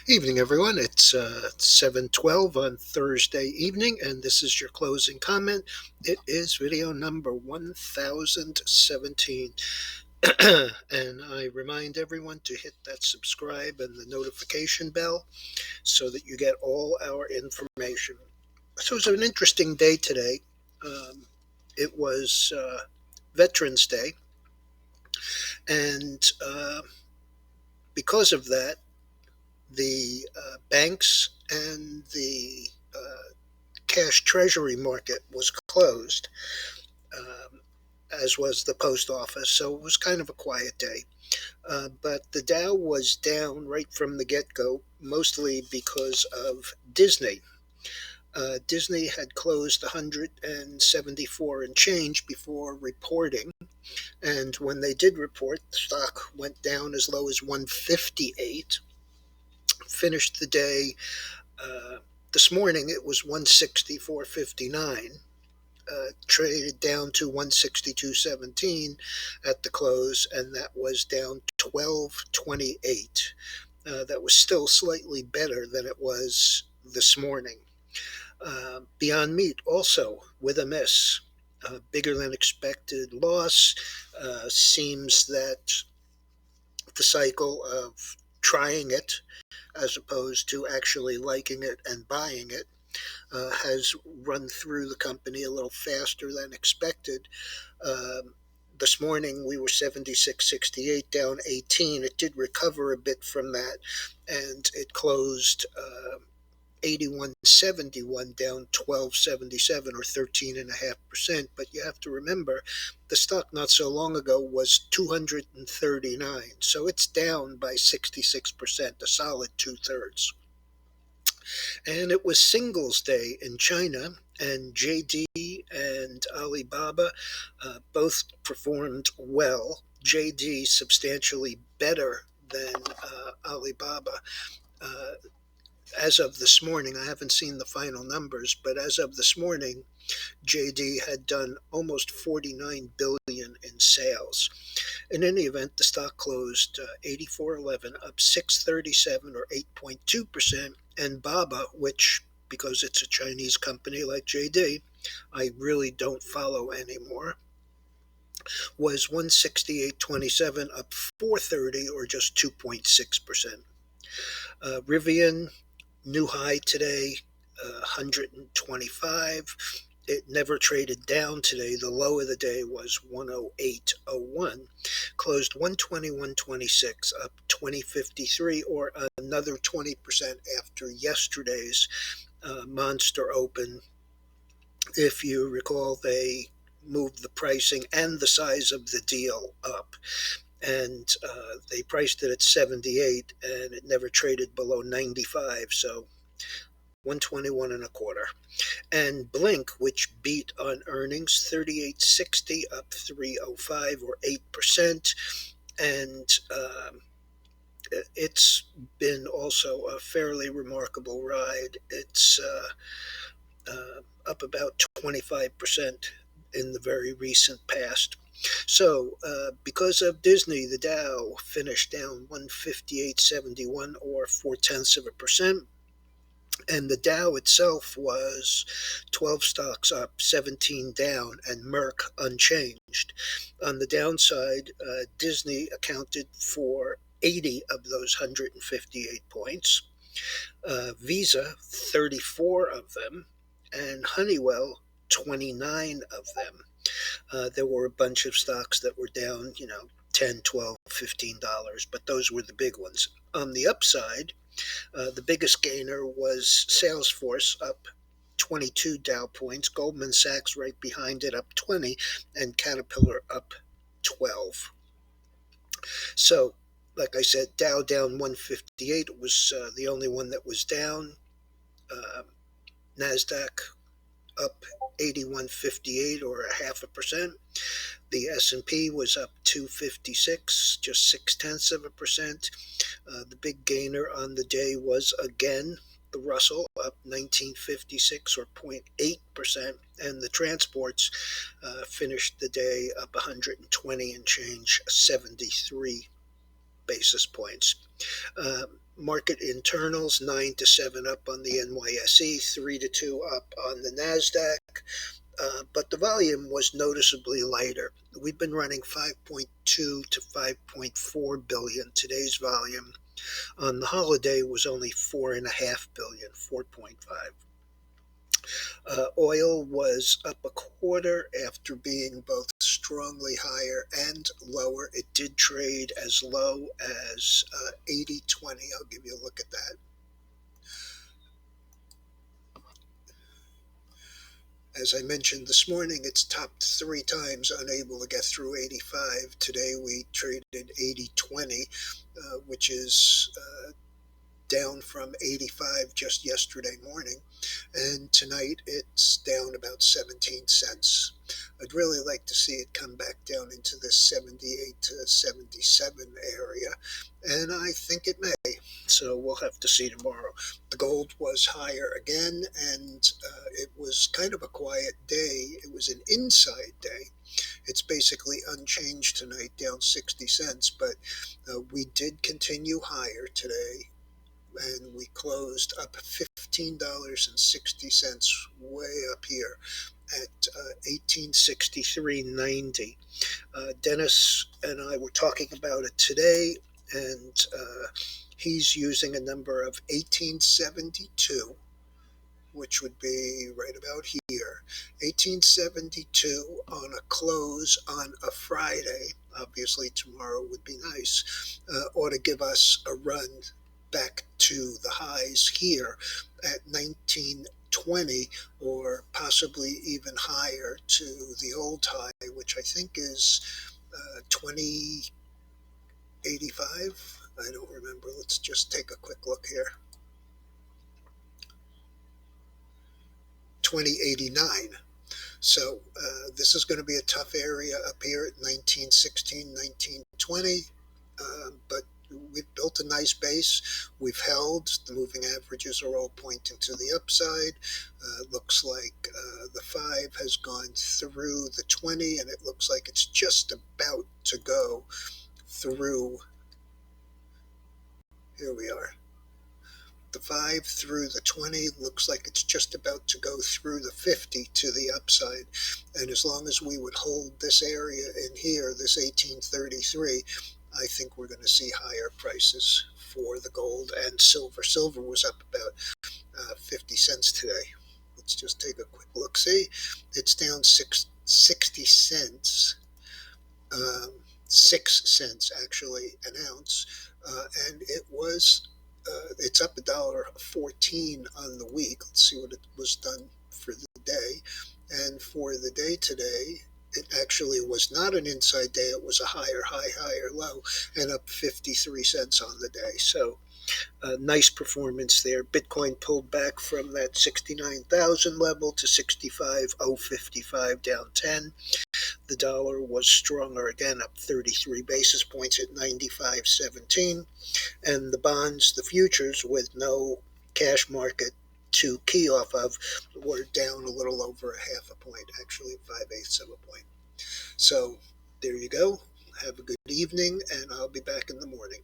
Evening, everyone. It's 7:12 on Thursday evening, and this is your closing comment. It is video number 1017. And I remind everyone to hit that subscribe and the notification bell so that you get all our information. So it was an interesting day today. It was Veterans Day, and because of that, the banks and the cash treasury market was closed, as was the post office. So it was kind of a quiet day. But the Dow was down right from the get-go, mostly because of Disney. Disney had closed 174 and change before reporting. And when they did report, the stock went down as low as 158. Finished the day this morning, it was 164.59. Traded down to 162.17 at the close, and that was down 12.28. That was still slightly better than it was this morning. Beyond Meat also with a miss. Bigger than expected loss. Seems that the cycle of trying it as opposed to actually liking it and buying it has run through the company a little faster than expected. This morning we were 76.68, down 18. It did recover a bit from that, and it closed 81.71, down 12.77 or 13.5%. But you have to remember, the stock not so long ago was 239, so it's down by 66%, a solid 2/3. And it was Singles Day in China, and JD and Alibaba both performed well. JD substantially better than Alibaba. As of this morning, I haven't seen the final numbers, but as of this morning, JD had done almost 49 billion in sales. In any event, the stock closed 84.11, up 637 or 8.2%, and Baba, which, because it's a Chinese company like JD, I really don't follow anymore, was 168.27, up 430 or just 2.6%. RIVN, new high today, 125. It never traded down today. The low of the day was 108.01. Closed 121.26, up 20.53 or another 20% after yesterday's monster open. If you recall, they moved the pricing and the size of the deal up, and they priced it at 78, and it never traded below 95, so 121.25. And Blink, which beat on earnings, 38.60, up 305 or 8%, and it's been also a fairly remarkable ride. It's up about 25% in the very recent past. So, because of Disney, the Dow finished down 158.71 or 0.4%. And the Dow itself was 12 stocks up, 17 down, and Merck unchanged. On the downside, Disney accounted for 80 of those 158 points, Visa, 34 of them, and Honeywell, 29 of them. There were a bunch of stocks that were down, $10, $12, $15, but those were the big ones. On the upside, the biggest gainer was Salesforce, up 22 Dow points, Goldman Sachs right behind it, up 20, and Caterpillar up 12. So, like I said, Dow down 158. It was the only one that was down. NASDAQ up 81.58 or 0.5%. The S&P was up 256, just 0.6%. The big gainer on the day was again the Russell, up 1956 or 0.8%, and the transports finished the day up 120 and change, 73 basis points. Market internals 9 to 7 up on the NYSE, 3 to 2 up on the NASDAQ. But the volume was noticeably lighter. We've been running 5.2 to 5.4 billion. Today's volume on the holiday was only 4.5 billion, 4.5. Oil was up a quarter after being both strongly higher and lower. It did trade as low as 80.20. I'll give you a look at that. As I mentioned this morning, it's topped 3 times, unable to get through 85. Today we traded 80.20, which is down from 85 just yesterday morning. And tonight it's down about 17 cents. I'd really like to see it come back down into the 78 to 77 area, and I think it may. So we'll have to see tomorrow. The gold was higher again, and it was kind of a quiet day. It was an inside day. It's basically unchanged tonight, down 60 cents, but we did continue higher today, and we closed up $15.60, way up here at 1863.90. Dennis and I were talking about it today, and he's using a number of 1872, which would be right about here. 1872 on a close on a Friday. Obviously, tomorrow would be nice. Ought to give us a run back to the highs here at 1920, or possibly even higher to the old high, which I think is 2085. I don't remember. Let's just take a quick look here. 2089. So this is going to be a tough area up here at 1916, 1920, but we've built a nice base. We've held. The moving averages are all pointing to the upside. Looks like the 5 has gone through the 20, and it looks like it's just about to go through. Here we are. The 5 through the 20 looks like it's just about to go through the 50 to the upside. And as long as we would hold this area in here, this 1833, I think we're going to see higher prices for the gold and silver. Silver was up about 50 cents today. Let's just take a quick look. See, it's down 60 cents. 6 cents actually an ounce, and it was it's up $1.14 on the week. Let's see what it was done for the day. And for the day today, it actually was not an inside day. It was a higher high, higher low, and up 53 cents on the day. So nice performance there. Bitcoin pulled back from that 69,000 level to 65,055, down 10. The dollar was stronger again, up 33 basis points at 95.17. And the bonds, the futures, with no cash market to key off of, were down a little over a half a point, actually 5/8 of a point. So there you go. Have a good evening, and I'll be back in the morning.